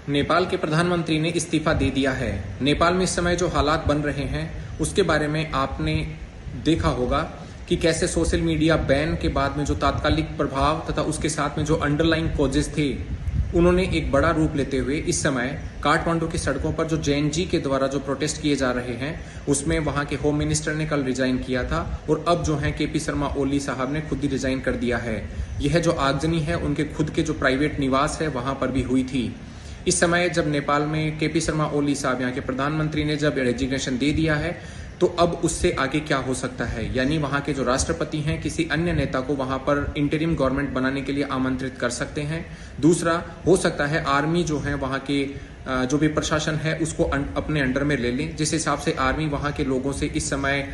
नेपाल के प्रधानमंत्री ने इस्तीफा दे दिया है। नेपाल में इस समय जो हालात बन रहे हैं उसके बारे में आपने देखा होगा कि कैसे सोशल मीडिया बैन के बाद में जो तात्कालिक प्रभाव तथा उसके साथ में जो अंडरलाइन कॉजेज थे उन्होंने एक बड़ा रूप लेते हुए इस समय काठमांडू की सड़कों पर जो जेएनजी के द्वारा जो प्रोटेस्ट किए जा रहे हैं उसमें वहां के होम मिनिस्टर ने कल रिजाइन किया था और अब जो है केपी शर्मा ओली साहब ने खुद ही रिजाइन कर दिया है। यह जो आगजनी है उनके खुद के जो प्राइवेट निवास है वहां पर भी हुई थी। इस समय जब नेपाल में केपी शर्मा ओली साहब यहाँ के प्रधानमंत्री ने जब रेजिग्नेशन दे दिया है तो अब उससे आगे क्या हो सकता है, यानी वहां के जो राष्ट्रपति हैं किसी अन्य नेता को वहां पर इंटरिम गवर्नमेंट बनाने के लिए आमंत्रित कर सकते हैं। दूसरा हो सकता है आर्मी जो है वहां के जो भी प्रशासन है उसको अपने अंडर में ले लें, जिस हिसाब से आर्मी वहां के लोगों से इस समय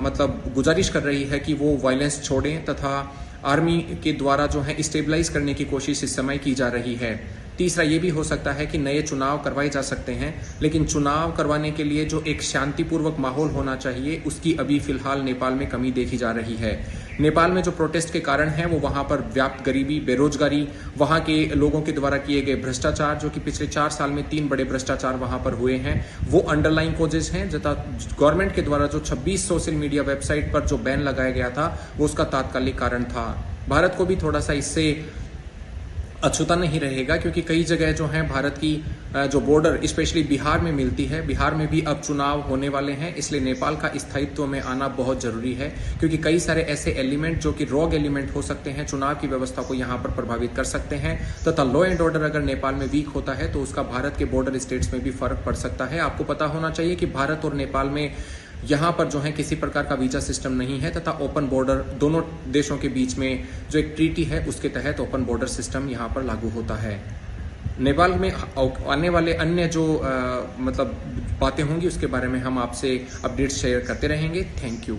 मतलब गुजारिश कर रही है कि वो वायलेंस छोड़ें तथा आर्मी के द्वारा जो है स्टेबलाइज करने की कोशिश इस समय की जा रही है। तीसरा ये भी हो सकता है कि नए चुनाव करवाए जा सकते हैं, लेकिन चुनाव करवाने के लिए जो एक शांतिपूर्वक माहौल होना चाहिए उसकी अभी फिलहाल नेपाल में कमी देखी जा रही है। नेपाल में जो प्रोटेस्ट के कारण है वो वहां पर व्याप्त गरीबी, बेरोजगारी, वहां के लोगों के द्वारा किए गए भ्रष्टाचार, जो कि पिछले 4 साल में 3 बड़े भ्रष्टाचार वहां पर हुए हैं, वो अंडरलाइन कॉजेज हैं। तथा गवर्नमेंट के द्वारा जो 26 सोशल मीडिया वेबसाइट पर जो बैन लगाया गया था वो उसका तात्कालिक कारण था। भारत को भी थोड़ा सा इससे अछूता नहीं रहेगा, क्योंकि कई जगह जो है भारत की जो बॉर्डर स्पेशली बिहार में मिलती है, बिहार में भी अब चुनाव होने वाले हैं, इसलिए नेपाल का स्थायित्व में आना बहुत जरूरी है, क्योंकि कई सारे ऐसे एलिमेंट जो कि रॉग एलिमेंट हो सकते हैं चुनाव की व्यवस्था को यहाँ पर प्रभावित कर सकते हैं। तथा लॉ एंड ऑर्डर अगर नेपाल में वीक होता है तो उसका भारत के बॉर्डर स्टेट्स में भी फर्क पड़ सकता है। आपको पता होना चाहिए कि भारत और नेपाल में यहाँ पर जो है किसी प्रकार का वीजा सिस्टम नहीं है तथा ओपन बॉर्डर दोनों देशों के बीच में जो एक ट्रीटी है उसके तहत ओपन बॉर्डर सिस्टम यहाँ पर लागू होता है। नेपाल में आने वाले अन्य जो मतलब बातें होंगी उसके बारे में हम आपसे अपडेट्स शेयर करते रहेंगे। Thank you.